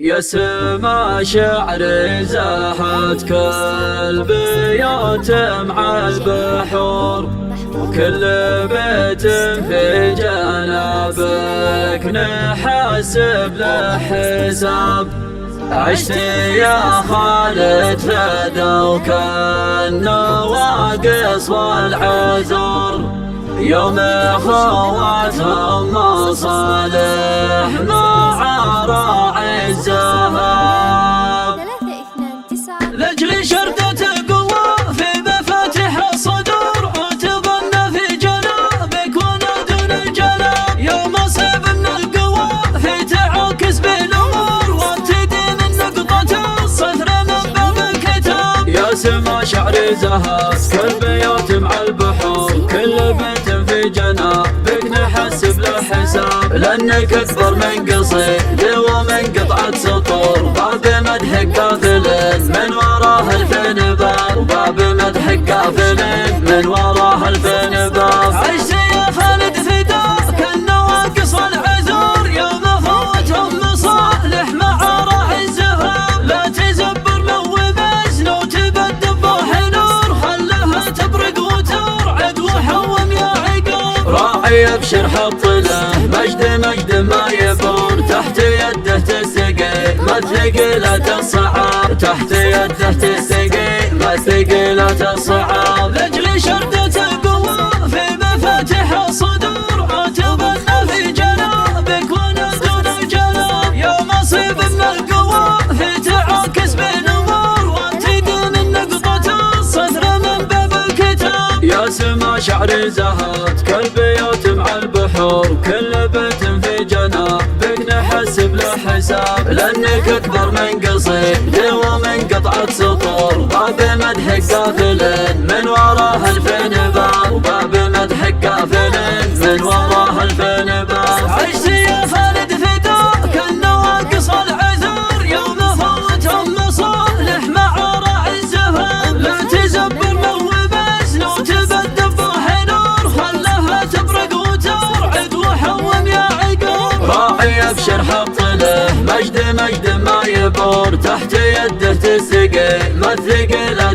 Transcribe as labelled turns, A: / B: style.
A: يا سما شعر زاحت كل بيوت مع البحور، وكل بيت في جنابك نحاسب له حساب. عشت يا خالد في دوك النواقص والعذور، يوم خواتهم مصالحنا راعي الزهاب. لاجل شردة قوة في مفاتيح الصدور، وتظن في جنابك ونادون الجناب. يوم صيب من القوة في تعاكس بالامور، وابتدي من نقطة الصفر من باب الكتاب. يا سما شعري زهاس كل بيوت مع البحور، كل بيت في جنابك نحسب له حساب. لانك اكبر من قصيد ومن قطعة سطور، باب مدحك قافل من وراه الفين باب. باب مدحك قافل من وراه الفين باب. عشت يا خالد فداك النواقص والعذور، يوم فوتهم مصالح مع راعي الزهاب. لا تزبر لو بزن وتبدل ضوح نور، خلها تبرق وترعد وحوم يا عقاب. راعي ابشر حط له مجد مجد ما يبور، تحت يده تسقي ما ثقيلة الصعاب. تحت يده تسقي ما ثقيلة الصعاب. لاجل شردة قوة في مفاتيح الصدور، وتظن في جنابك ونادون الجناب. يوم صيب من القوة في تعاكس بالامور، وابتدي من نقطة الصدر من باب الكتاب. يا سما شعري زهات كل بيوت مع البحور، كل بيت في جنابك نحسب له حساب. لانك اكبر من قصيد ومن قطعة سطور، باب مدحك قافل من وراه الفين باب. باب مدحك قافل من وراه الفين باب. عشت يا خالد فداك النواقص والعذور، يوم فوتهم مصالح مع راعي الزهاب. لا تزبر لو بزن وتبدل ضوح نور، خلها تبرق وترعد وحوم يا عقاب. راعي ابشر حط له مجد مجد ما يبور، تحت يده تسقي ما ثقيلة